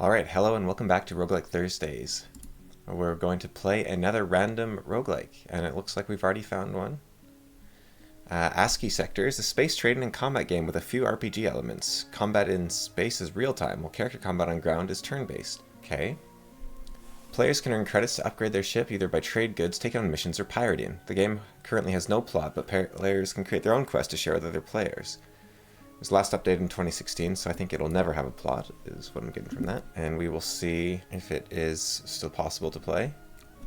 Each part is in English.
Alright, hello and welcome back to Roguelike Thursdays. We're going to play another random roguelike, and it looks like we've already found one. Ascii Sector is a space trading and combat game with a few RPG elements. Combat in space is real-time, while character combat on ground is turn-based. Okay. Players can earn credits to upgrade their ship either by trade goods, taking on missions, or pirating. The game currently has no plot, but players can create their own quest to share with other players. It was last updated in 2016, so I think it'll never have a plot, is what I'm getting from that. And we will see if it is still possible to play.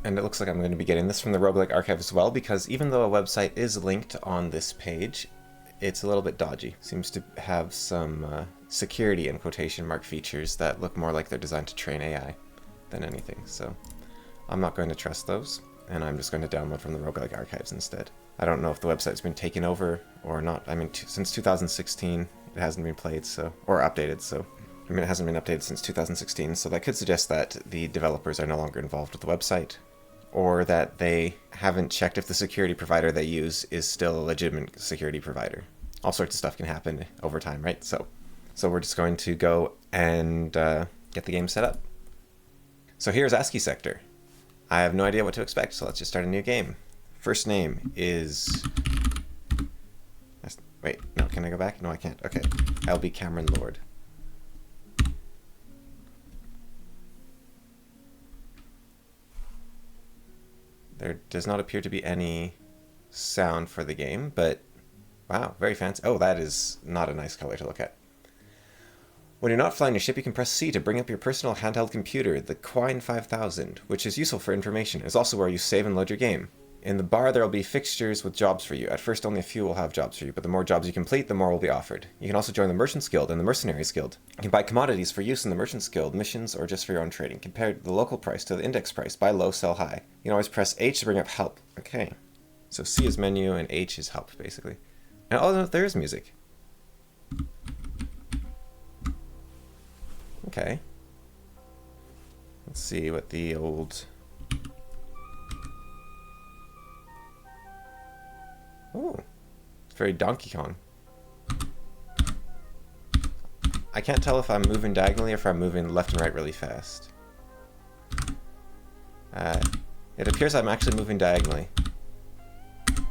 And it looks like I'm going to be getting this from the Roguelike Archives as well, because even though a website is linked on this page, it's a little bit dodgy. Seems to have some security and quotation mark features that look more like they're designed to train AI than anything. So I'm not going to trust those, and I'm just going to download from the Roguelike Archives instead. I don't know if the website's been taken over or not. I mean, since 2016, it hasn't been played, so, or updated, so. I mean, it hasn't been updated since 2016, so that could suggest that the developers are no longer involved with the website, or that they haven't checked if the security provider they use is still a legitimate security provider. All sorts of stuff can happen over time, right? So we're just going to go and get the game set up. So here's Ascii Sector. I have no idea what to expect, so let's just start a new game. First name is... Wait, no, can I go back? No, I can't. Okay. I'll be Cameron Lord. There does not appear to be any sound for the game, but wow, very fancy. Oh, that is not a nice color to look at. When you're not flying your ship, you can press C to bring up your personal handheld computer, the Quine 5000, which is useful for information. It's also where you save and load your game. In the bar, there will be fixtures with jobs for you. At first, only a few will have jobs for you, but the more jobs you complete, the more will be offered. You can also join the Merchants Guild and the Mercenaries Guild. You can buy commodities for use in the Merchants Guild, missions, or just for your own trading. Compare the local price to the index price. Buy low, sell high. You can always press H to bring up help. Okay. So C is menu and H is help, basically. And oh, no, there is music. Okay. Let's see what the old... Oh, it's very Donkey Kong. I can't tell if I'm moving diagonally or if I'm moving left and right really fast. It appears I'm actually moving diagonally.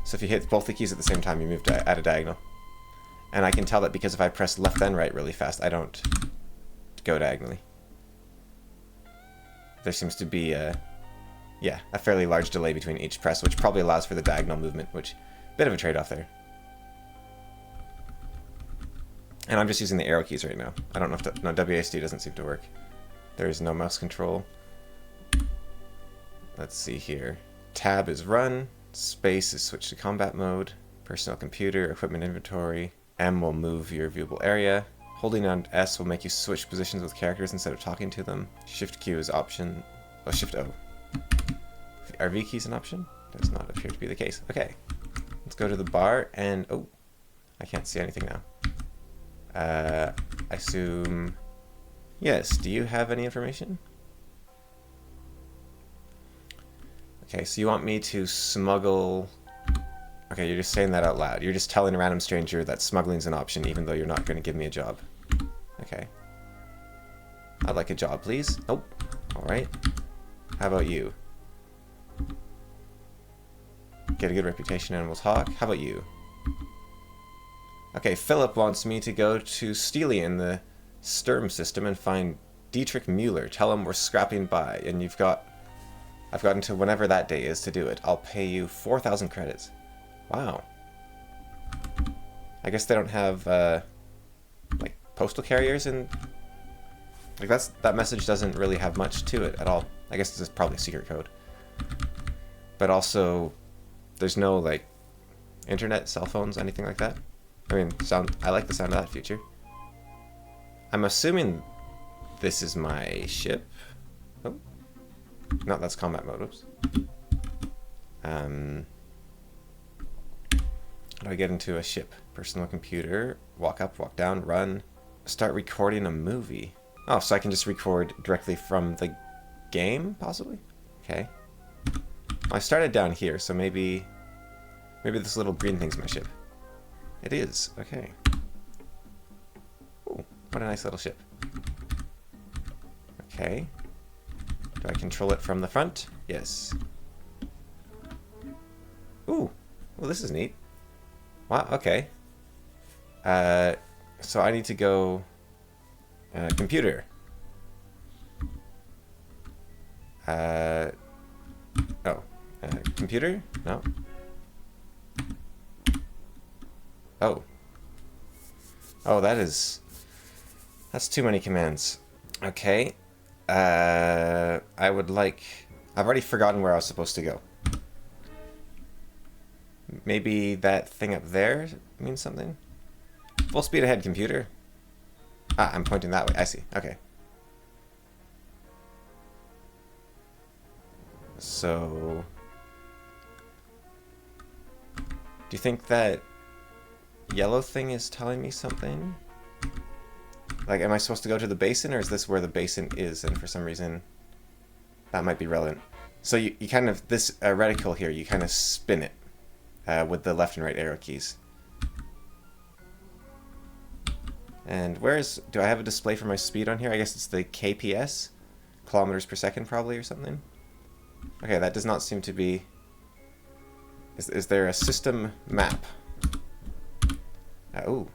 So if you hit both the keys at the same time, you move at a diagonal. And I can tell that because if I press left and right really fast, I don't go diagonally. There seems to be a fairly large delay between each press, which probably allows for the diagonal movement, which... Bit of a trade-off there. And I'm just using the arrow keys right now. I don't know if... No, WASD doesn't seem to work. There is no mouse control. Let's see here. Tab is run. Space is switch to combat mode. Personal computer, equipment inventory. M will move your viewable area. Holding on S will make you switch positions with characters instead of talking to them. Shift Q is option. Oh, Shift O. Are V keys an option? Does not appear to be the case. Okay. Let's go to the bar and... Oh, I can't see anything now. I assume... Yes, do you have any information? Okay, so you want me to smuggle... Okay, you're just saying that out loud. You're just telling a random stranger that smuggling's an option even though you're not going to give me a job. Okay. I'd like a job, please. Nope. Alright. How about you? Get a good reputation and we'll talk. How about you? Okay, Philip wants me to go to Steely in the Sturm system and find Dietrich Mueller. Tell him we're scrapping by, and I've got until whenever that day is to do it. I'll pay you 4,000 credits. Wow. I guess they don't have like postal carriers and like that message doesn't really have much to it at all. I guess this is probably a secret code. But also there's no, like, internet, cell phones, anything like that. I mean, I like the sound of that feature. I'm assuming this is my ship. Oh. No, that's combat mode. Oops. How do I get into a ship? Personal computer. Walk up, walk down, run. Start recording a movie. Oh, so I can just record directly from the game, possibly? Okay. I started down here, so maybe this little green thing's my ship. It is. Okay. Ooh, what a nice little ship. Okay. Do I control it from the front? Yes. Ooh. Well, this is neat. Wow, okay. So I need to go... computer. Computer? No. Oh. Oh, that's too many commands. Okay. I would like... I've already forgotten where I was supposed to go. Maybe that thing up there means something? Full speed ahead, computer. Ah, I'm pointing that way. I see. Okay. So... Do you think that yellow thing is telling me something? Like, am I supposed to go to the basin, or is this where the basin is? And for some reason, that might be relevant. So you kind of, this reticle here, you kind of spin it with the left and right arrow keys. And do I have a display for my speed on here? I guess it's the KPS? Kilometers per second, probably, or something? Okay, that does not seem to be... Is there a system map? Oh.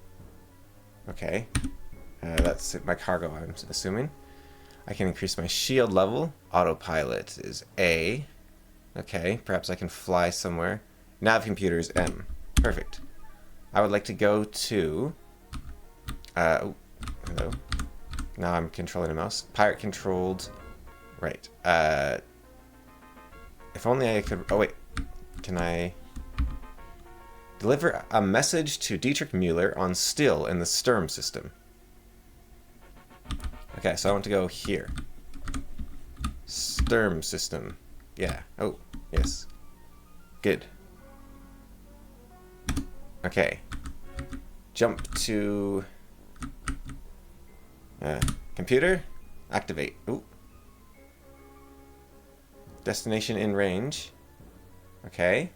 Okay. That's my cargo, I'm assuming. I can increase my shield level. Autopilot is A. Okay, perhaps I can fly somewhere. Nav computer is M. Perfect. I would like to go to... oh, hello. Now I'm controlling a mouse. Pirate controlled... Right. If only I could... Oh, wait. Can I... Deliver a message to Dietrich Mueller on Still in the Sturm system. Okay, so I want to go here. Sturm system. Yeah. Oh, yes. Good. Okay. Jump to... computer. Activate. Ooh. Destination in range. Okay.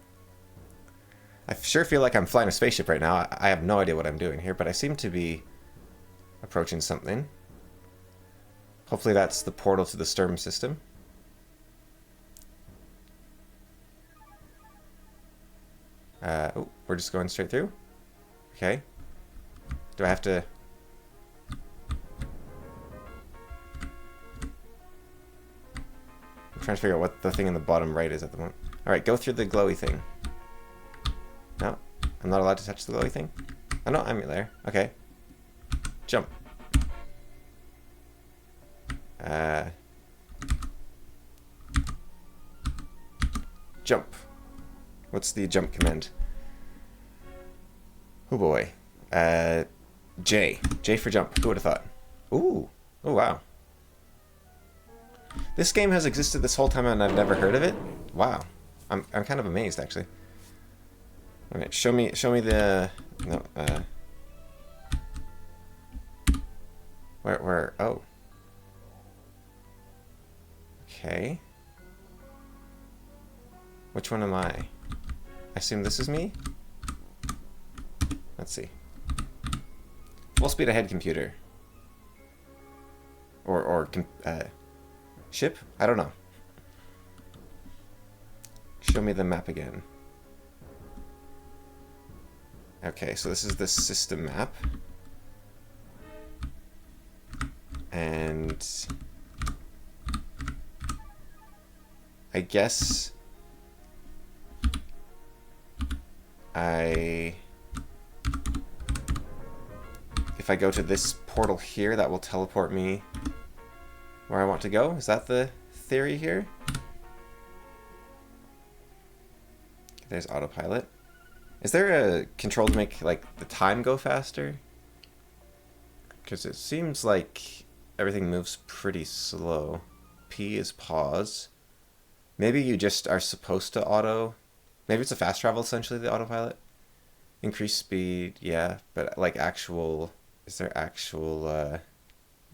I sure feel like I'm flying a spaceship right now. I have no idea what I'm doing here, but I seem to be approaching something. Hopefully that's the portal to the Sturm system. Oh, we're just going straight through? Okay. Do I have to... I'm trying to figure out what the thing in the bottom right is at the moment. Alright, go through the glowy thing. No, I'm not allowed to touch the glowy thing? Oh no, I'm there. Okay. Jump. Jump. What's the jump command? Oh boy. J. J for jump. Who would have thought? Ooh. Oh wow. This game has existed this whole time and I've never heard of it? Wow. I'm kind of amazed actually. Alright, show me the... No, Where, oh. Okay. Which one am I? I assume this is me? Let's see. Full speed ahead, computer. Or ship? I don't know. Show me the map again. Okay, so this is the system map. And I guess if I go to this portal here, that will teleport me where I want to go. Is that the theory here? There's autopilot. Is there a control to make like the time go faster? Because it seems like everything moves pretty slow. P is pause. Maybe you just are supposed to auto. Maybe it's a fast travel essentially, the autopilot. Increase speed, yeah, but like actual... Is there actual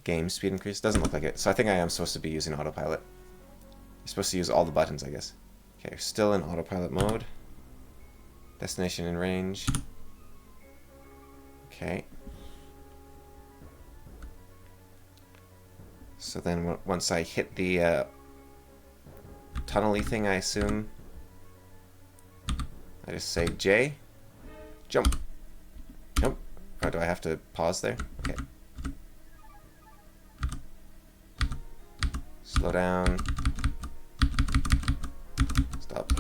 game speed increase? Doesn't look like it. So I think I am supposed to be using autopilot. You're supposed to use all the buttons, I guess. Okay, still in autopilot mode. Destination in range. Okay. So then once I hit the tunnel-y thing, I assume I just say J. Jump. Nope. Oh, do I have to pause there? Okay. Slow down. Stop.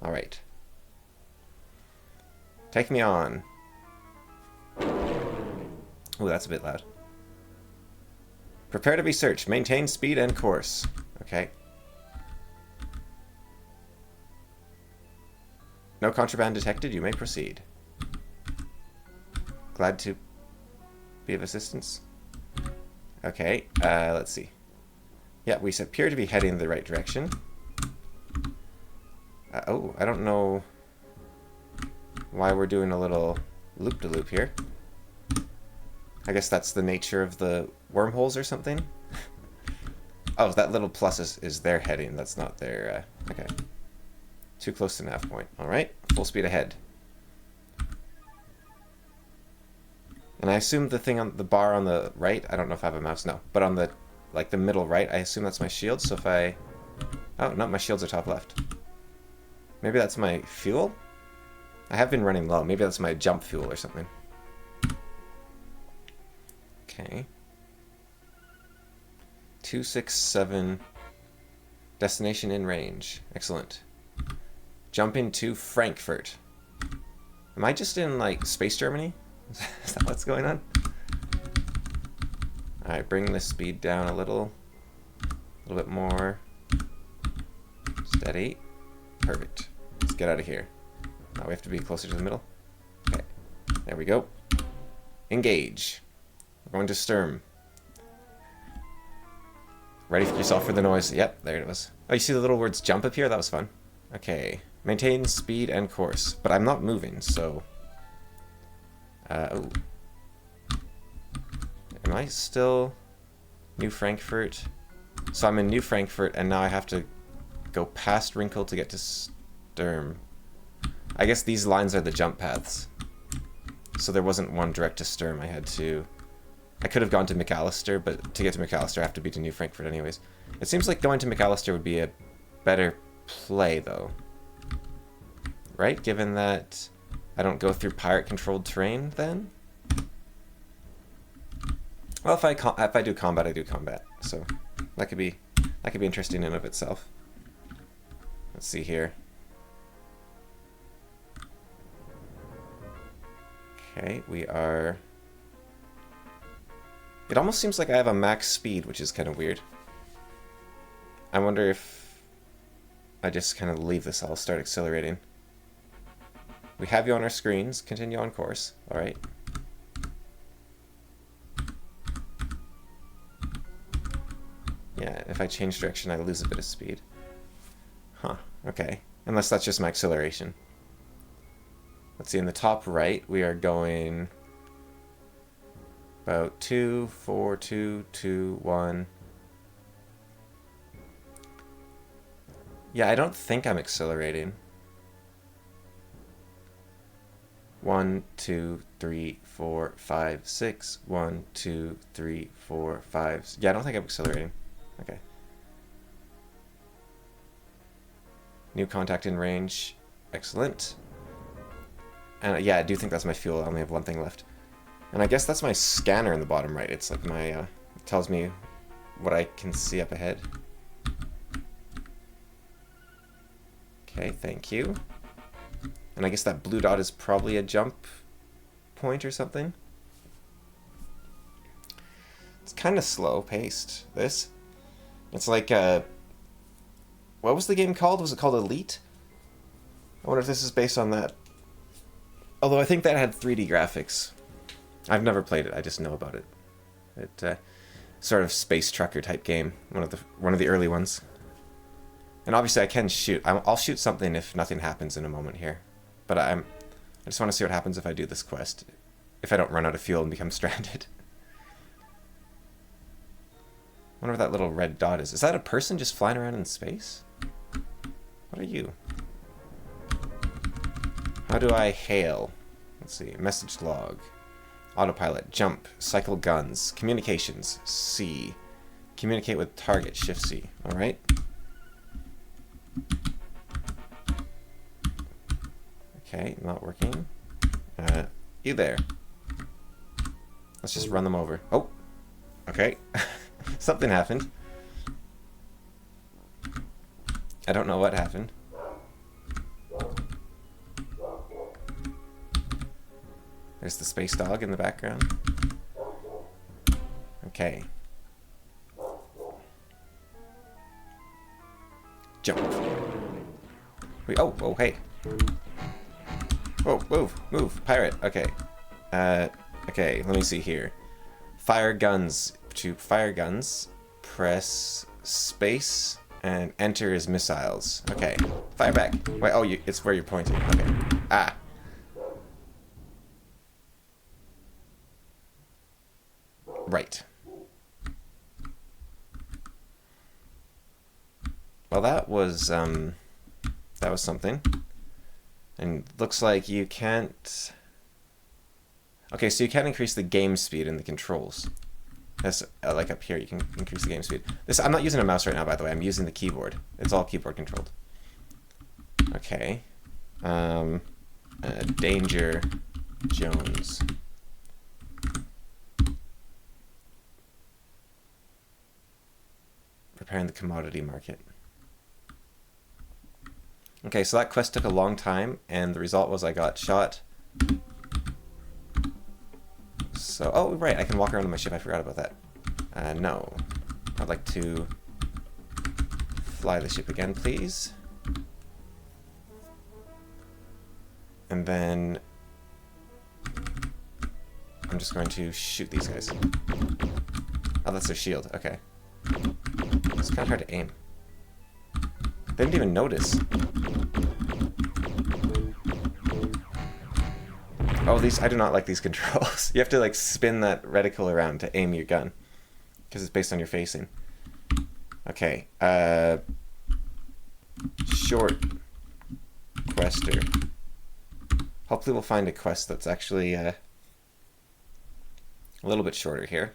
Alright. Take me on. Ooh, that's a bit loud. Prepare to be searched. Maintain speed and course. Okay. No contraband detected. You may proceed. Glad to be of assistance. Okay, let's see. Yeah, we appear to be heading in the right direction. Oh, I don't know why we're doing a little loop-de-loop here. I guess that's the nature of the wormholes or something. Oh, that little plus is their heading. That's not their... okay. Too close to nav point. Alright, full speed ahead. And I assume the thing on the bar on the right, I don't know if I have a mouse, no. But on the, like the middle right, I assume that's my shield, so if I... oh, no, my shields are top left. Maybe that's my fuel? I have been running low. Maybe that's my jump fuel or something. Okay. 267. Destination in range. Excellent. Jumping to Frankfurt. Am I just in, like, space Germany? Is that what's going on? Alright, bring the speed down a little bit more. Steady. Perfect. Let's get out of here. Now we have to be closer to the middle. Okay. There we go. Engage. We're going to Sturm. Ready for yourself for the noise. Yep, there it was. Oh, you see the little words jump up here? That was fun. Okay. Maintain speed and course. But I'm not moving, so... oh. Am I still New Frankfurt? So I'm in New Frankfurt, and now I have to go past Wrinkle to get to Sturm. I guess these lines are the jump paths. So there wasn't one direct to Sturm. I had to... I could have gone to McAllister, but to get to McAllister I have to be to New Frankfurt anyways. It seems like going to McAllister would be a better play, though. Right? Given that I don't go through pirate-controlled terrain, then? Well, if I do combat, I do combat. So that could be interesting in and of itself. Let's see here. Okay, we are... It almost seems like I have a max speed, which is kind of weird. I wonder if I just kind of leave this, I'll start accelerating. We have you on our screens. Continue on course. Alright. Yeah, if I change direction, I lose a bit of speed. Huh, okay. Unless that's just my acceleration. Let's see, in the top right, we are going about 2, 4, 2, 2, 1. Yeah, I don't think I'm accelerating. 1, 2, 3, 4, 5, 6. 1, 2, 3, 4, 5. Yeah, I don't think I'm accelerating. Okay. New contact in range. Excellent. And yeah, I do think that's my fuel. I only have one thing left. And I guess that's my scanner in the bottom right. It's like my, it tells me what I can see up ahead. Okay, thank you. And I guess that blue dot is probably a jump point or something. It's kind of slow paced, this. It's like, what was the game called? Was it called Elite? I wonder if this is based on that. Although I think that had 3D graphics. I've never played it, I just know about it. It sort of space trucker type game, one of the early ones. And obviously I can shoot. I'll shoot something if nothing happens in a moment here. But I just want to see what happens if I do this quest. If I don't run out of fuel and become stranded. I wonder what that little red dot is. Is that a person just flying around in space? What are you? How do I hail? Let's see. Message log. Autopilot. Jump. Cycle guns. Communications. C. Communicate with target, Shift C. Alright. Okay, not working. You there. Let's just run them over. Oh! Okay. Something happened. I don't know what happened. There's the space dog in the background. Okay. Jump. Wait, oh, hey. Whoa, move, pirate. Okay. Okay, let me see here. Fire guns. To fire guns, press space and enter as missiles. Okay, fire back. Wait, oh, it's where you're pointing. Okay. Ah. Right. Well, that was something. And looks like you can't... Okay, so you can increase the game speed in the controls. That's like up here, you can increase the game speed. I'm not using a mouse right now, by the way. I'm using the keyboard. It's all keyboard controlled. Okay. Danger Jones. Preparing the commodity market. Okay, so that quest took a long time, and the result was I got shot. So, oh, right, I can walk around on my ship. I forgot about that. No. I'd like to fly the ship again, please. And then I'm just going to shoot these guys. Oh, that's their shield. Okay. It's kind of hard to aim. They didn't even notice. Oh, I do not like these controls. You have to like spin that reticle around to aim your gun, because it's based on your facing. Okay, short quester. Hopefully we'll find a quest that's actually a little bit shorter here.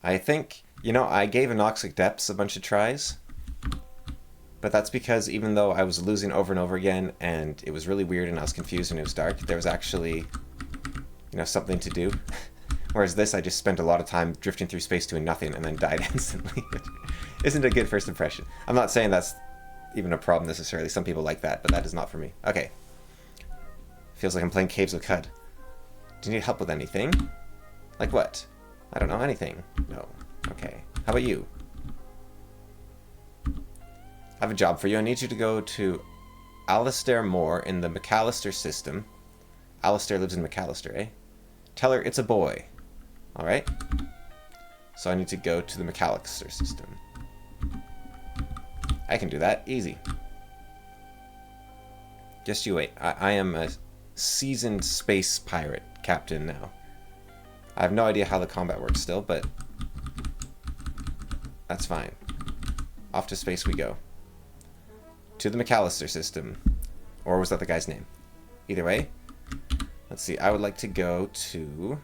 I think, you know, I gave Anoxic Depths a bunch of tries, but that's because even though I was losing over and over again, and it was really weird and I was confused and it was dark, there was actually, you know, something to do. Whereas this, I just spent a lot of time drifting through space doing nothing and then died instantly, which isn't a good first impression. I'm not saying that's even a problem necessarily. Some people like that, but that is not for me. Okay. Feels like I'm playing Caves of Cud. Do you need help with anything? Like what? I don't know, anything. No. Okay. How about you? I have a job for you. I need you to go to Alistair Moore in the McAllister system. Alistair lives in McAllister, eh? Tell her it's a boy. Alright? So I need to go to the McAllister system. I can do that. Easy. Just you wait. I am a seasoned space pirate captain now. I have no idea how the combat works still, but that's fine. Off to space we go. To the McAllister system. Or was that the guy's name? Either way. Let's see. I would like to go to...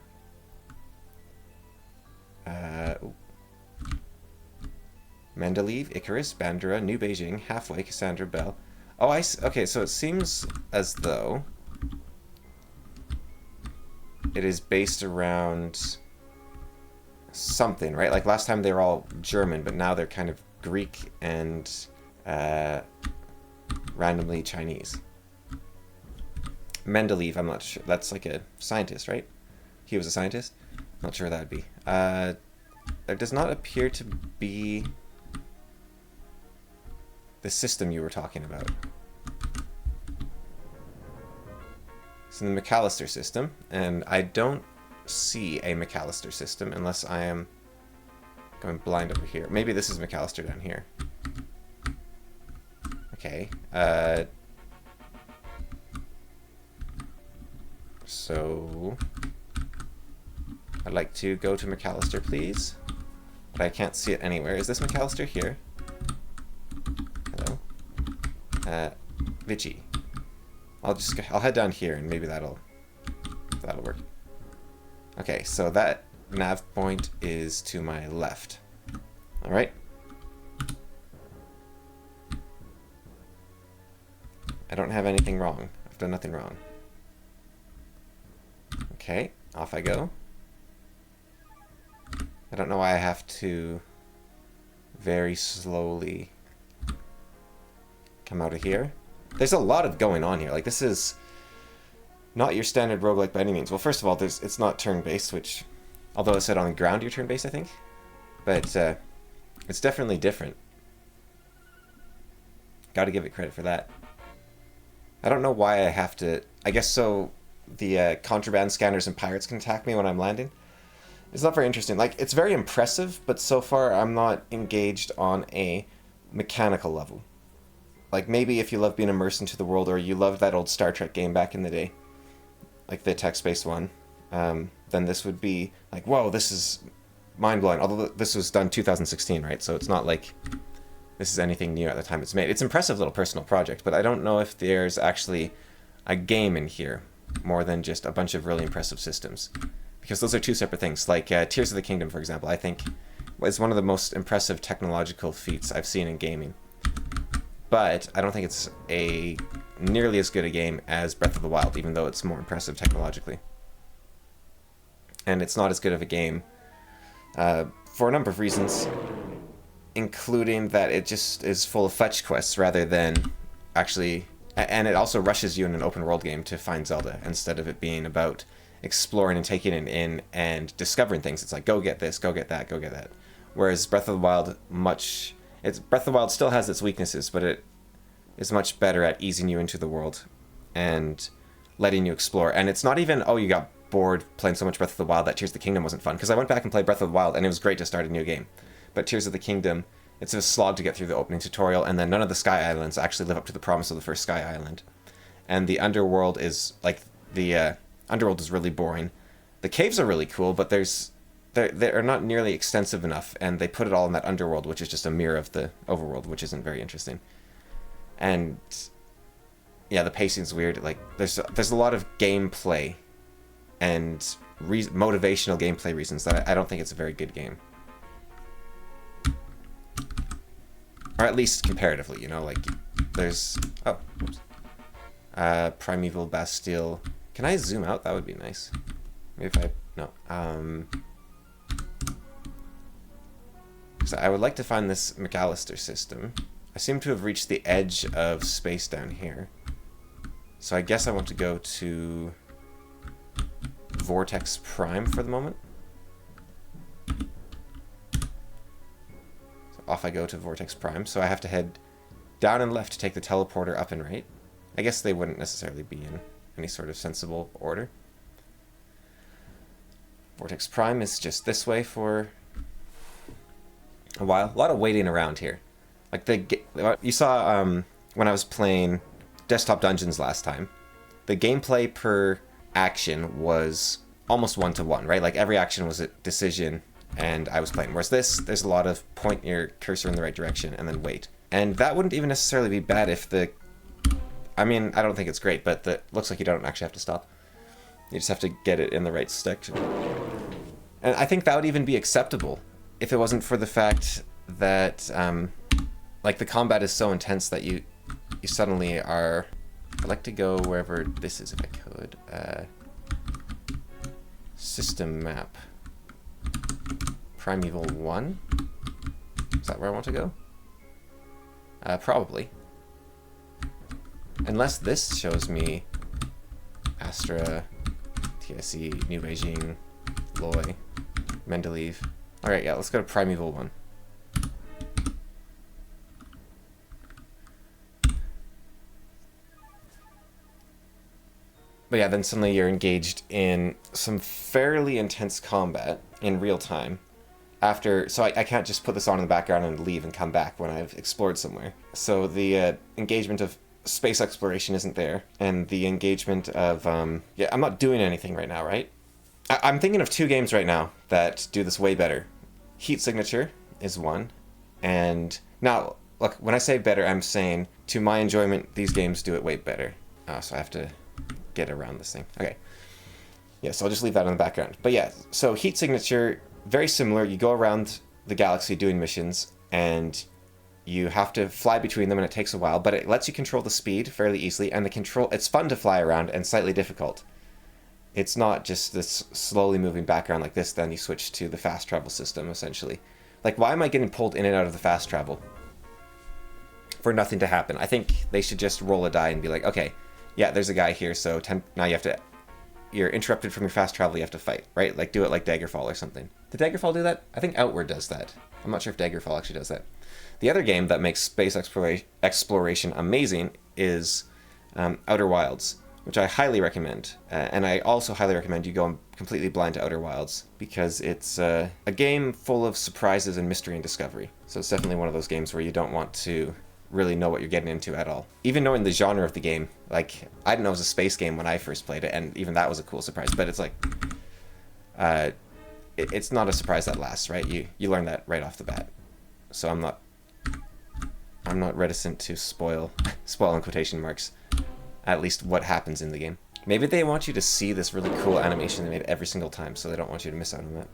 Mendeleev, Icarus, Bandura, New Beijing, Halfway, Cassandra, Bell. Oh, okay, so it seems as though it is based around something, right? Like last time they were all German, but now they're kind of Greek and randomly Chinese. Mendeleev, I'm not sure. That's like a scientist, right? He was a scientist? Not sure that'd be. There does not appear to be the system you were talking about. It's in the McAllister system, and I don't see a McAllister system unless I am going blind over here. Maybe this is McAllister down here. Okay. So I'd like to go to McAllister, please. But I can't see it anywhere. Is this McAllister here? Hello? Vichy. I'll head down here and maybe that'll work. Okay, so that nav point is to my left. All right. I don't have anything wrong. I've done nothing wrong. Okay, off I go. I don't know why I have to very slowly come out of here. There's a lot of going on here. Like, this is not your standard roguelike by any means. Well, first of all, it's not turn-based, which, although it said on the ground you're turn-based, I think. But it's definitely different. Gotta give it credit for that. I don't know why I have to... I guess so the contraband scanners and pirates can attack me when I'm landing. It's not very interesting. Like, it's very impressive, but so far I'm not engaged on a mechanical level. Like, maybe if you love being immersed into the world, or you loved that old Star Trek game back in the day, like the text-based one, then this would be like, whoa, this is mind-blowing. Although this was done 2016, right? So it's not like this is anything new at the time it's made. It's an impressive little personal project, but I don't know if there's actually a game in here more than just a bunch of really impressive systems. Because those are two separate things. Like Tears of the Kingdom, for example, I think is one of the most impressive technological feats I've seen in gaming. But I don't think it's a nearly as good a game as Breath of the Wild, even though it's more impressive technologically. And it's not as good of a game for a number of reasons, including that it just is full of fetch quests rather than actually... And it also rushes you in an open world game to find Zelda, instead of it being about exploring and taking it in and discovering things. It's like, go get this, go get that, go get that. Whereas Breath of the Wild Breath of the Wild still has its weaknesses, but it is much better at easing you into the world and letting you explore. And it's not even, oh, you got bored playing so much Breath of the Wild that Tears of the Kingdom wasn't fun. Because I went back and played Breath of the Wild, and it was great to start a new game. But Tears of the Kingdom, it's a slog to get through the opening tutorial, and then none of the Sky Islands actually live up to the promise of the first Sky Island. And the underworld is, like, the underworld is really boring. The caves are really cool, but they're not nearly extensive enough, and they put it all in that underworld, which is just a mirror of the overworld, which isn't very interesting. And yeah, the pacing's weird. Like, there's a lot of gameplay and motivational gameplay reasons that I don't think it's a very good game. Or at least comparatively, you know, like, there's... Oh, whoops. Primeval Bastille. Can I zoom out? That would be nice. Maybe if I... No. So I would like to find this McAllister system. I seem to have reached the edge of space down here. So I guess I want to go to Vortex Prime for the moment. So off I go to Vortex Prime. So I have to head down and left to take the teleporter up and right. I guess they wouldn't necessarily be in any sort of sensible order. Vortex Prime is just this way for a while. A lot of waiting around here. Like you saw when I was playing Desktop Dungeons last time, the gameplay per action was almost one-to-one, right? Like every action was a decision and I was playing. Whereas there's a lot of point your cursor in the right direction and then wait. And that wouldn't even necessarily be bad if I mean, I don't think it's great, but it looks like you don't actually have to stop. You just have to get it in the right section. And I think that would even be acceptable if it wasn't for the fact that, like, the combat is so intense that you suddenly are... I'd like to go wherever this is if I could. System map. Primeval 1? Is that where I want to go? Probably. Unless this shows me Astra, TSE, New Beijing, Loy, Mendeleev. Alright, yeah, let's go to Primeval 1. But yeah, then suddenly you're engaged in some fairly intense combat in real time. So I can't just put this on in the background and leave and come back when I've explored somewhere. So the engagement of space exploration isn't there, and the engagement of... yeah, I'm not doing anything right now, right? I'm thinking of two games right now that do this way better. Heat Signature is one, and now, look, when I say better, I'm saying, to my enjoyment, these games do it way better. So I have to get around this thing. Okay. Yeah, so I'll just leave that on the background. But yeah, so heat signature, very similar. You go around the galaxy doing missions, and you have to fly between them, and it takes a while, but it lets you control the speed fairly easily, and it's fun to fly around and slightly difficult. It's not just this slowly moving background like this, then you switch to the fast travel system, essentially. Like, why am I getting pulled in and out of the fast travel? For nothing to happen. I think they should just roll a die and be like, okay, yeah, there's a guy here, so now you have to... You're interrupted from your fast travel, you have to fight, right? Like, do it like Daggerfall or something. Did Daggerfall do that? I think Outward does that. I'm not sure if Daggerfall actually does that. The other game that makes space exploration amazing is Outer Wilds, which I highly recommend. And I also highly recommend you go completely blind to Outer Wilds, because it's a game full of surprises and mystery and discovery. So it's definitely one of those games where you don't want to really know what you're getting into at all. Even knowing the genre of the game, like, I didn't know it was a space game when I first played it, and even that was a cool surprise. But it's like, it's not a surprise that lasts, right? You learn that right off the bat. So I'm not reticent to spoil in quotation marks, at least what happens in the game. Maybe they want you to see this really cool animation they made every single time, so they don't want you to miss out on that.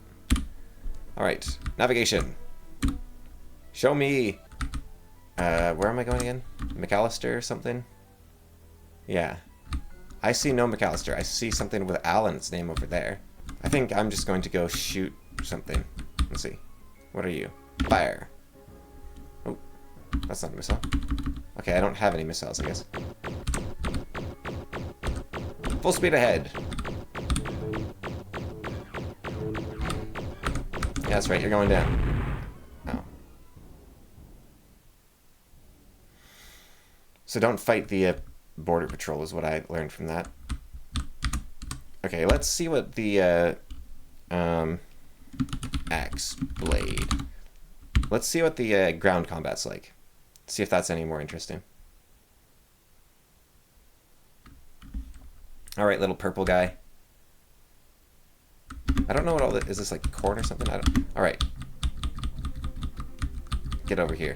Alright, navigation. Show me... where am I going again? McAllister or something? Yeah. I see no McAllister. I see something with Alan's name over there. I think I'm just going to go shoot something. Let's see. What are you? Fire. Oh, that's not a missile. Okay, I don't have any missiles, I guess. Full speed ahead. Yeah, that's right, you're going down. Oh. So don't fight the border patrol is what I learned from that. Okay, let's see what the axe blade. Let's see what the ground combat's like. See if that's any more interesting. All right, little purple guy. I don't know what all this is. This like corn or something? I don't. All right, get over here.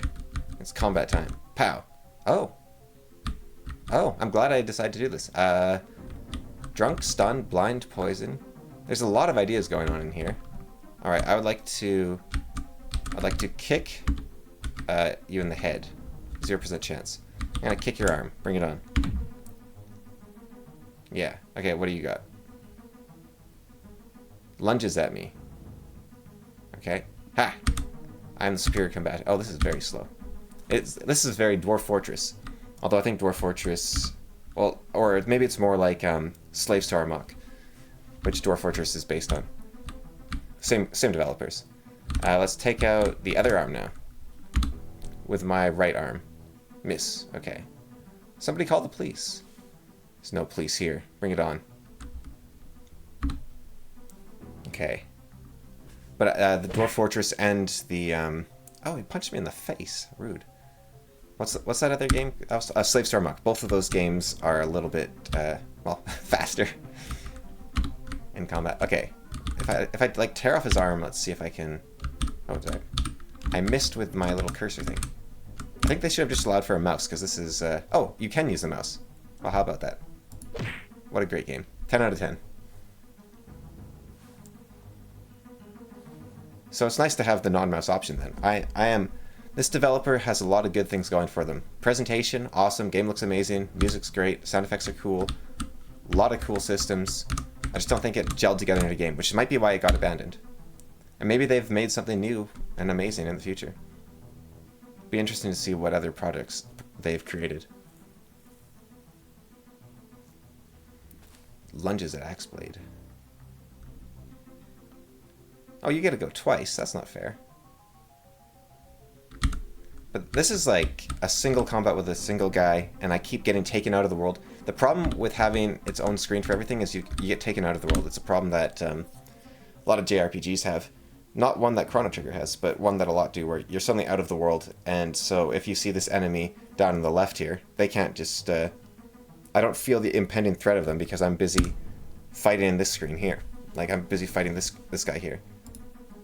It's combat time. Pow. Oh. Oh, I'm glad I decided to do this. Drunk, stunned, blind, poison. There's a lot of ideas going on in here. All right, I'd like to kick you in the head. 0% chance. I'm gonna kick your arm. Bring it on. Yeah. Okay, what do you got? Lunges at me. Okay. Ha! I'm the superior combatant. Oh, this is very slow. This is very Dwarf Fortress. Although I think Dwarf Fortress... Well, or maybe it's more like Slaves to Armok, which Dwarf Fortress is based on. Same developers. Let's take out the other arm now. With my right arm. Miss. Okay. Somebody call the police. There's no police here. Bring it on. Okay. But the Dwarf Fortress and the... Oh, he punched me in the face. Rude. What's that other game? Slaves to Armok. Both of those games are a little bit, well, faster in combat. Okay. If I like tear off his arm, let's see if I can... Oh, sorry. I missed with my little cursor thing. I think they should have just allowed for a mouse, because this is... Oh, you can use the mouse. Well, how about that? What a great game. 10 out of 10. So it's nice to have the non-mouse option then. This developer has a lot of good things going for them. Presentation, awesome. Game looks amazing. Music's great. Sound effects are cool. A lot of cool systems. I just don't think it gelled together in a game, which might be why it got abandoned. And maybe they've made something new and amazing in the future. Be interesting to see what other projects they've created. Lunges at Axe Blade. Oh, you gotta go twice. That's not fair. But this is like a single combat with a single guy, and I keep getting taken out of the world. The problem with having its own screen for everything is you get taken out of the world. It's a problem that a lot of JRPGs have. Not one that Chrono Trigger has, but one that a lot do, where you're suddenly out of the world, and so if you see this enemy down on the left here, they can't just... I don't feel the impending threat of them because I'm busy fighting in this screen here. Like, I'm busy fighting this guy here.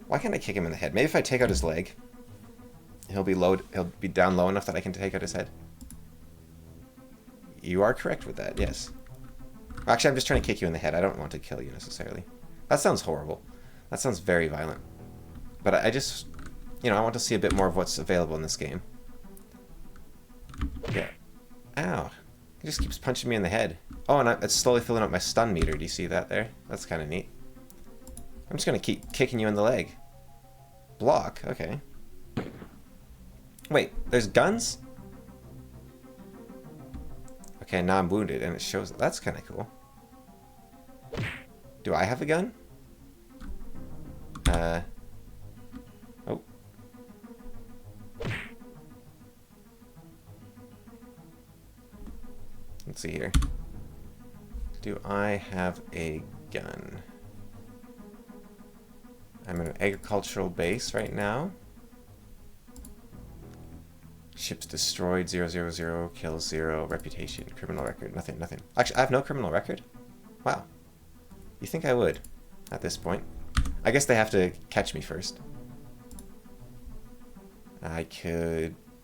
Why can't I kick him in the head? Maybe if I take out his leg... He'll be down low enough that I can take out his head. You are correct with that, yes. Actually, I'm just trying to kick you in the head. I don't want to kill you necessarily. That sounds horrible. That sounds very violent. But I just, I want to see a bit more of what's available in this game. Yeah. Ow. He just keeps punching me in the head. Oh, and it's slowly filling up my stun meter. Do you see that there? That's kind of neat. I'm just going to keep kicking you in the leg. Block? Okay. Wait, there's guns? Okay, now I'm wounded, and it shows... That's kind of cool. Do I have a gun? Oh. Let's see here. Do I have a gun? I'm in an agricultural base right now. Ships destroyed, 000, kills 0, reputation, criminal record, nothing. Actually, I have no criminal record? Wow. You think I would, at this point. I guess they have to catch me first. I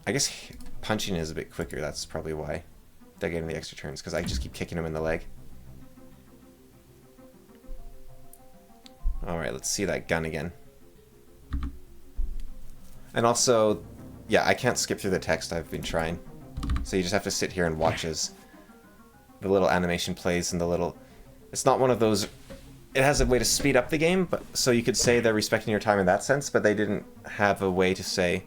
guess punching is a bit quicker, that's probably why they're getting the extra turns, because I just keep kicking them in the leg. Alright, let's see that gun again. And also... yeah, I can't skip through the text. I've been trying. So you just have to sit here and watch as the little animation plays and the little... It's not one of those... It has a way to speed up the game, but so you could say they're respecting your time in that sense, but they didn't have a way to say...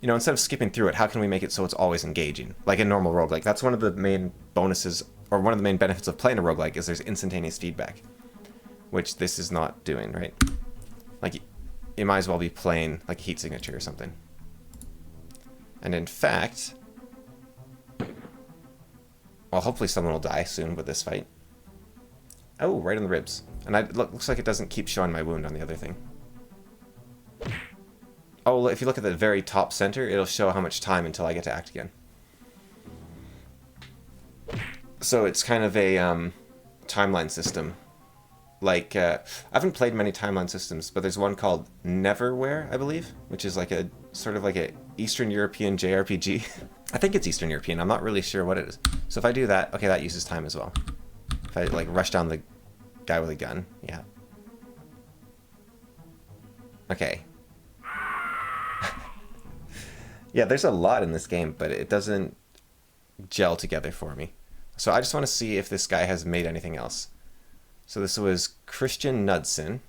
instead of skipping through it, how can we make it so it's always engaging? Like a normal roguelike. That's one of the main bonuses, or one of the main benefits of playing a roguelike, is there's instantaneous feedback. Which this is not doing, right? Like, you might as well be playing like a heat signature or something. And in fact, well, hopefully someone will die soon with this fight. Oh, right in the ribs. And looks like it doesn't keep showing my wound on the other thing. Oh, if you look at the very top center, it'll show how much time until I get to act again. So it's kind of a timeline system. Like, I haven't played many timeline systems, but there's one called Neverwhere, I believe, which is like a sort of like a Eastern European JRPG. I think it's Eastern European. I'm not really sure what it is. So if I do that, okay, that uses time as well. If I like rush down the guy with a gun, yeah. Okay. Yeah, there's a lot in this game, but it doesn't gel together for me. So I just want to see if this guy has made anything else. So this was Christian Knudsen,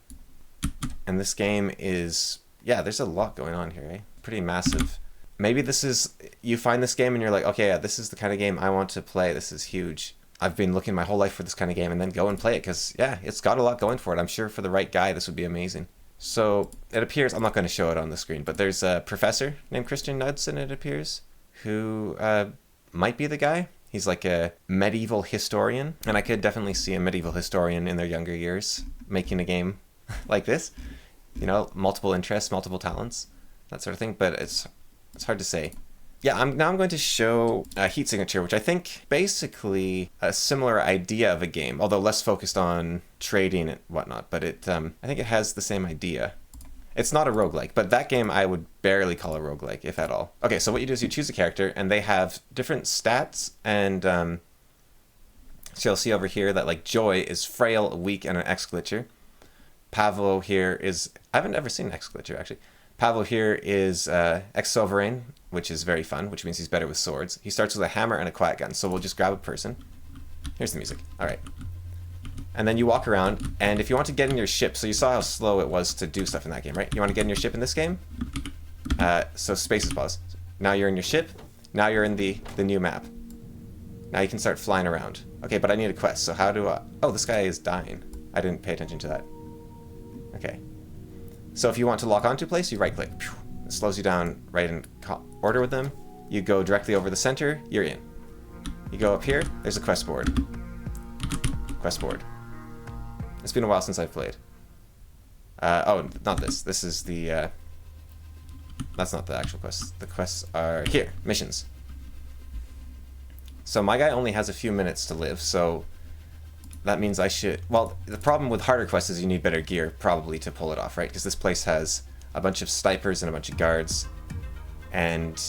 and this game is, yeah, there's a lot going on here, eh? Pretty massive. Maybe this is, you find this game and you're like, okay, yeah, this is the kind of game I want to play, this is huge. I've been looking my whole life for this kind of game, and then go and play it, because, yeah, it's got a lot going for it. I'm sure for the right guy, this would be amazing. So it appears, I'm not going to show it on the screen, but there's a professor named Christian Knudsen, it appears, who might be the guy. He's like a medieval historian, and I could definitely see a medieval historian in their younger years making a game like this. Multiple interests, multiple talents, that sort of thing, but it's hard to say. Yeah, now I'm going to show a heat signature, which I think basically a similar idea of a game, although less focused on trading and whatnot, but I think it has the same idea. It's not a roguelike, but that game I would barely call a roguelike, if at all. Okay, so what you do is you choose a character, and they have different stats, and so you'll see over here that like Joy is frail, weak, and an X glitcher. Pavo here is, I haven't ever seen an X glitcher actually. Pavo here is X sovereign, which is very fun, which means he's better with swords. He starts with a hammer and a quiet gun, so we'll just grab a person. Here's the music. All right. And then you walk around, and if you want to get in your ship, so you saw how slow it was to do stuff in that game, right? You want to get in your ship in this game? So space is pause. Now you're in your ship. Now you're in the new map. Now you can start flying around. Okay, but I need a quest, so how do I... Oh, this guy is dying. I didn't pay attention to that. Okay. So if you want to lock onto a place, you right-click. It slows you down right in order with them. You go directly over the center, you're in. You go up here, there's a quest board. Quest board. It's been a while since I've played. Oh, not this. This is the... that's not the actual quest. The quests are here. Missions. So my guy only has a few minutes to live, so that means I should... Well, the problem with harder quests is you need better gear, probably, to pull it off, right? Because this place has a bunch of snipers and a bunch of guards, and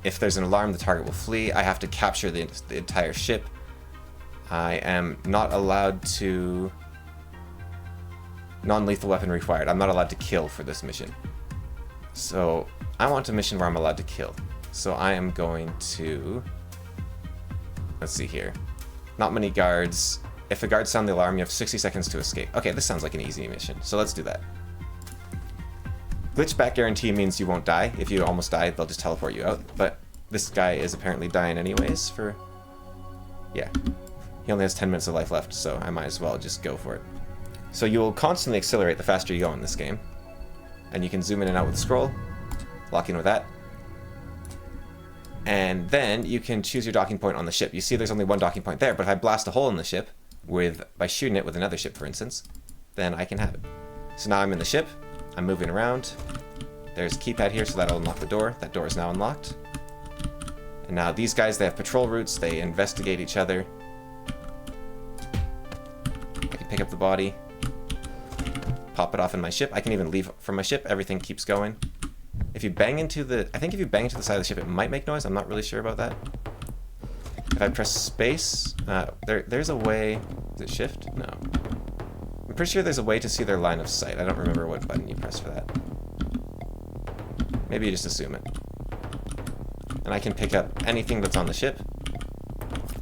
if there's an alarm, the target will flee. I have to capture the entire ship. I am not allowed to... Non-lethal weapon required. I'm not allowed to kill for this mission. So I want a mission where I'm allowed to kill. So I am going to... Let's see here. Not many guards. If the guards sound the alarm, you have 60 seconds to escape. Okay, this sounds like an easy mission. So let's do that. Glitch back guarantee means you won't die. If you almost die, they'll just teleport you out. But this guy is apparently dying anyways for... Yeah. He only has 10 minutes of life left, so I might as well just go for it. So you will constantly accelerate the faster you go in this game. And you can zoom in and out with the scroll. Lock in with that. And then you can choose your docking point on the ship. You see there's only one docking point there, but if I blast a hole in the ship by shooting it with another ship, for instance, then I can have it. So now I'm in the ship. I'm moving around. There's a keypad here, so that'll unlock the door. That door is now unlocked. And now these guys, they have patrol routes. They investigate each other. I can pick up the body. Pop it off in my ship. I can even leave from my ship. Everything keeps going. If you bang into the... I think if you bang into the side of the ship, it might make noise. I'm not really sure about that. If I press space... there's a way... Is it shift? No. I'm pretty sure there's a way to see their line of sight. I don't remember what button you press for that. Maybe you just assume it. And I can pick up anything that's on the ship,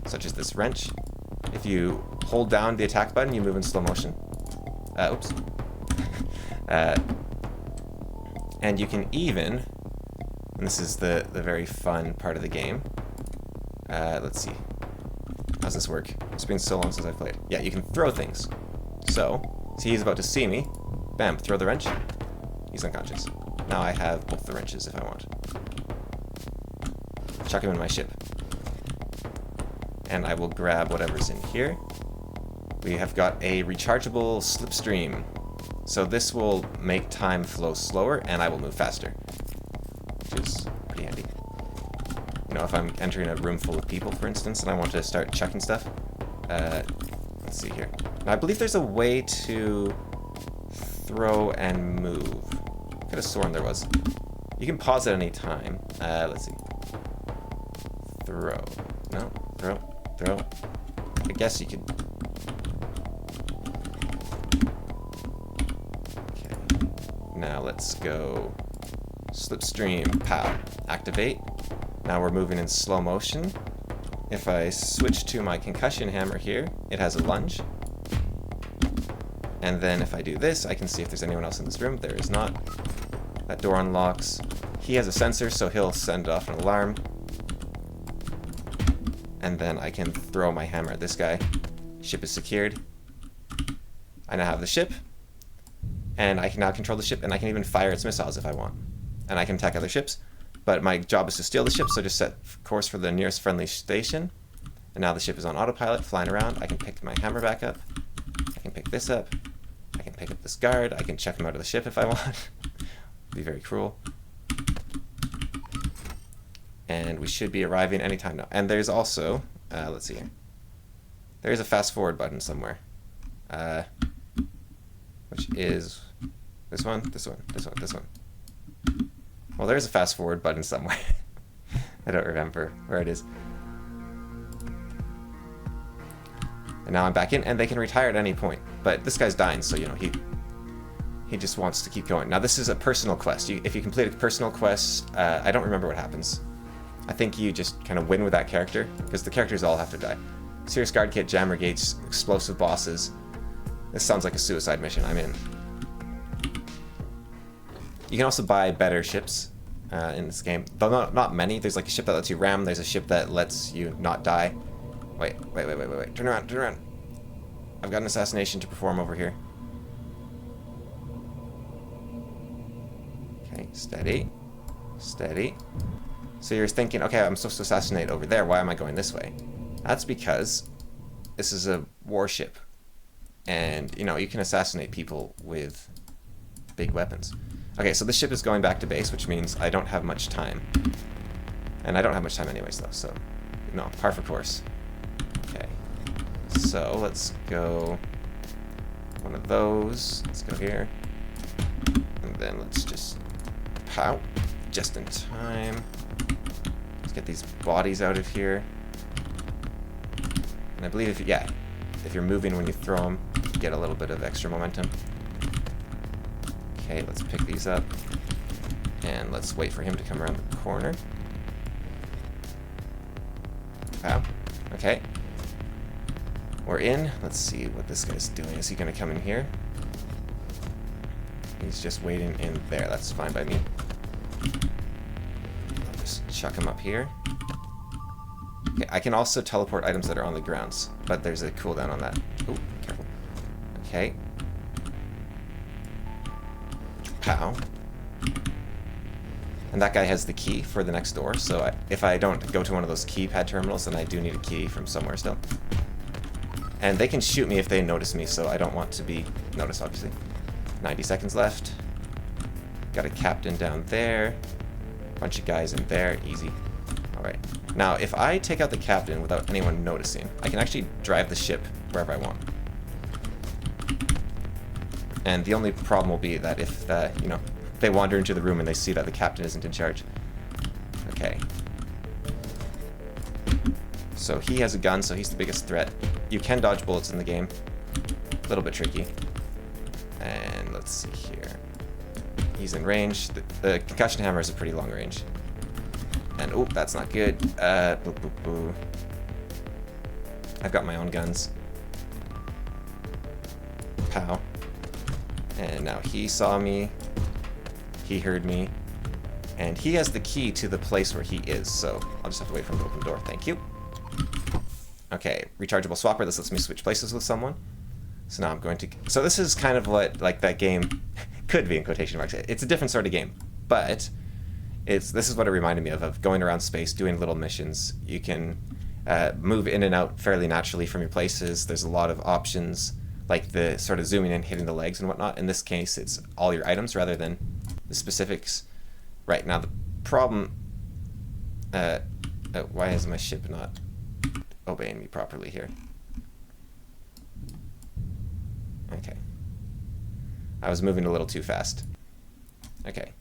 such as this wrench. If you hold down the attack button, you move in slow motion. Oops. And you can even, and this is the very fun part of the game. Let's see. How's this work? It's been so long since I've played. Yeah, you can throw things. So, see he's about to see me. Bam, throw the wrench. He's unconscious. Now I have both the wrenches if I want. Chuck him in my ship. And I will grab whatever's in here. We have got a rechargeable slipstream. So this will make time flow slower, and I will move faster. Which is pretty handy. You know, if I'm entering a room full of people, for instance, and I want to start chucking stuff. Let's see here. Now, I believe there's a way to throw and move. Could have sworn there was. You can pause at any time. Let's see. Throw. No. Throw. I guess you could... Now let's go slipstream, pow, activate. Now we're moving in slow motion. If I switch to my concussion hammer here, it has a lunge. And then if I do this, I can see if there's anyone else in this room. There is not. That door unlocks. He has a sensor, so he'll send off an alarm. And then I can throw my hammer at this guy. Ship is secured. I now have the ship. And I can now control the ship, and I can even fire its missiles if I want. And I can attack other ships. But my job is to steal the ship, so just set course for the nearest friendly station. And now the ship is on autopilot, flying around. I can pick my hammer back up. I can pick this up. I can pick up this guard. I can check him out of the ship if I want. Be very cruel. And we should be arriving anytime now. And there's also, let's see here. There's a fast forward button somewhere. Which is this one, this one, this one, this one. Well, there's a fast forward button somewhere. I don't remember where it is. And now I'm back in, and they can retire at any point. But this guy's dying, so, you know, he just wants to keep going. Now, this is a personal quest. If you complete a personal quest, I don't remember what happens. I think you just kind of win with that character, because the characters all have to die. Serious guard kit, jammer gates, explosive bosses. This sounds like a suicide mission. I'm in. You can also buy better ships in this game. Though not many. There's like a ship that lets you ram. There's a ship that lets you not die. Wait. Turn around. I've got an assassination to perform over here. Okay, steady. So you're thinking, okay, I'm supposed to assassinate over there. Why am I going this way? That's because this is a warship. And, you know, you can assassinate people with big weapons. Okay, so this ship is going back to base, which means I don't have much time. And I don't have much time anyways, though, so... No, par for course. Okay. So, let's go... one of those. Let's go here. And then let's just... pow. Just in time. Let's get these bodies out of here. And I believe, if you're moving when you throw them, you get a little bit of extra momentum. Okay, let's pick these up. And let's wait for him to come around the corner. Wow. Okay. We're in. Let's see what this guy's doing. Is he going to come in here? He's just waiting in there. That's fine by me. I'll just chuck him up here. Okay, I can also teleport items that are on the grounds, but there's a cooldown on that. Oh, careful. Okay. Pow. And that guy has the key for the next door, so if I don't go to one of those keypad terminals, then I do need a key from somewhere still. And they can shoot me if they notice me, so I don't want to be noticed, obviously. 90 seconds left. Got a captain down there. Bunch of guys in there. Easy. Alright. Now, if I take out the captain without anyone noticing, I can actually drive the ship wherever I want. And the only problem will be that if, they wander into the room and they see that the captain isn't in charge. Okay. So he has a gun, so he's the biggest threat. You can dodge bullets in the game. A little bit tricky. And let's see here. He's in range. The concussion hammer is a pretty long range. And, oh, that's not good. Boo, boo, boo. I've got my own guns. Pow. And now he saw me. He heard me. And he has the key to the place where he is, so I'll just have to wait for him to open the door. Thank you. Okay, rechargeable swapper. This lets me switch places with someone. So now I'm going to... So this is kind of what, like, that game could be, in quotation marks. It's a different sort of game, but this is what it reminded me of going around space, doing little missions. You can move in and out fairly naturally from your places. There's a lot of options, like the sort of zooming in, hitting the legs and whatnot. In this case, it's all your items rather than the specifics. Right, now the problem... why is my ship not obeying me properly here? Okay. I was moving a little too fast. Okay.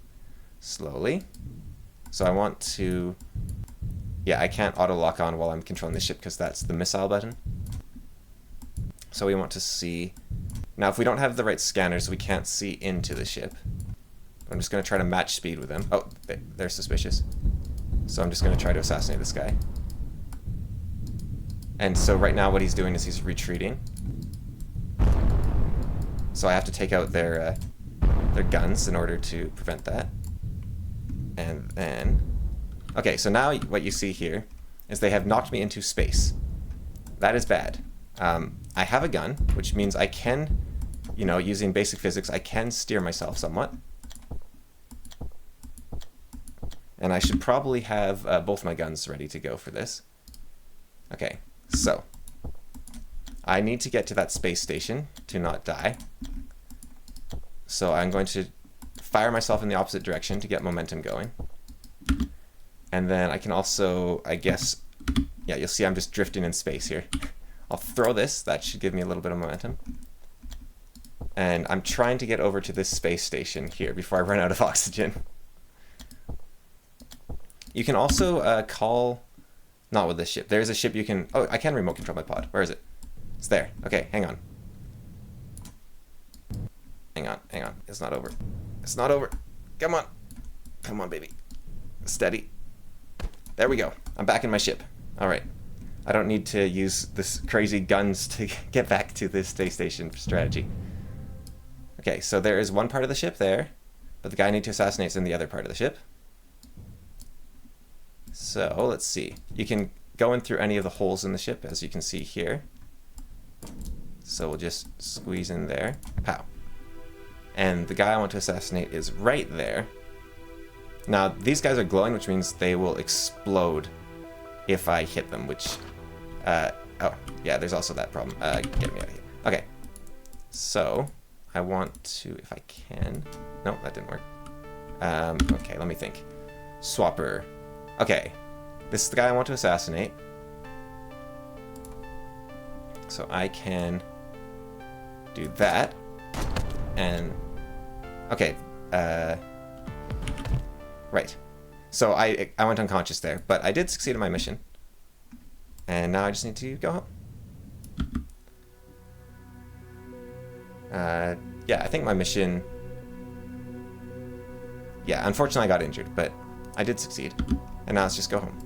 Slowly. So I want to... Yeah, I can't auto-lock on while I'm controlling the ship because that's the missile button. So we want to see... Now, if we don't have the right scanners, we can't see into the ship. I'm just going to try to match speed with them. Oh, they're suspicious. So I'm just going to try to assassinate this guy. And so right now what he's doing is he's retreating. So I have to take out their guns in order to prevent that. And then... Okay, so now what you see here is they have knocked me into space. That is bad. I have a gun, which means I can, using basic physics, I can steer myself somewhat. And I should probably have both my guns ready to go for this. Okay, so I need to get to that space station to not die. So I'm going to fire myself in the opposite direction to get momentum going. And then I can also, I guess, yeah, you'll see I'm just drifting in space here. I'll throw this. That should give me a little bit of momentum. And I'm trying to get over to this space station here before I run out of oxygen. You can also call... Not with this ship. There's a ship you can... Oh, I can remote control my pod. Where is it? It's there. Okay, hang on. Hang on, hang on. It's not over. It's not over. Come on. Come on, baby. Steady. There we go. I'm back in my ship. All right. I don't need to use this crazy guns to get back to this space station strategy. Okay, so there is one part of the ship there, but the guy I need to assassinate is in the other part of the ship. So, let's see. You can go in through any of the holes in the ship, as you can see here. So we'll just squeeze in there. Pow. And the guy I want to assassinate is right there. Now, these guys are glowing, which means they will explode if I hit them, which... oh, yeah, there's also that problem. Get me out of here. Okay. So, I want to, if I can... No, that didn't work. Okay, let me think. Swapper. Okay. This is the guy I want to assassinate. So I can do that. And... Okay. Right. So I went unconscious there, but I did succeed in my mission. And now I just need to go home. Yeah, I think my mission... Yeah, unfortunately I got injured, but I did succeed. And now let's just go home.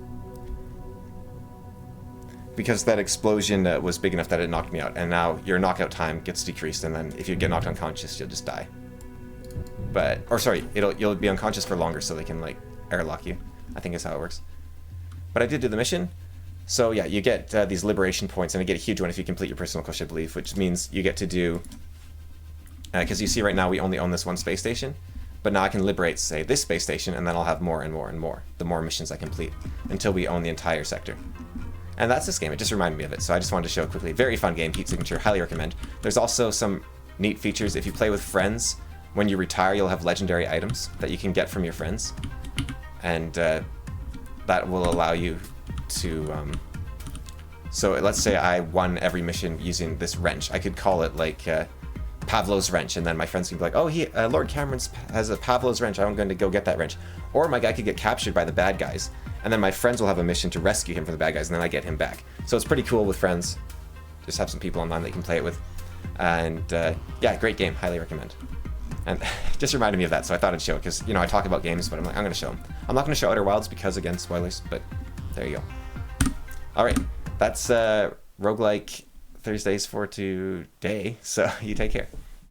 Because that explosion was big enough that it knocked me out, and now your knockout time gets decreased, and then if you get knocked unconscious, you'll just die. But, or sorry, you'll be unconscious for longer so they can, like, airlock you, I think is how it works. But I did do the mission. So yeah, you get these liberation points, and you get a huge one if you complete your personal quest, I believe, which means you get to do... Because you see right now we only own this one space station, but now I can liberate, say, this space station, and then I'll have more and more and more, the more missions I complete, until we own the entire sector. And that's this game. It just reminded me of it, so I just wanted to show it quickly. Very fun game, Heat Signature, highly recommend. There's also some neat features. If you play with friends, when you retire, you'll have legendary items that you can get from your friends. And that will allow you to... So let's say I won every mission using this wrench. I could call it like Pavlov's wrench, and then my friends can be like, oh, Lord Cameron has a Pavlov's wrench, I'm going to go get that wrench. Or my guy could get captured by the bad guys, and then my friends will have a mission to rescue him from the bad guys, and then I get him back. So it's pretty cool with friends. Just have some people online that you can play it with. And yeah, great game, highly recommend. And just reminded me of that, so I thought I'd show it, because, you know, I talk about games, but I'm like, I'm going to show them. I'm not going to show Outer Wilds because, again, spoilers, but there you go. Alright, that's Roguelike Thursdays for today, so you take care.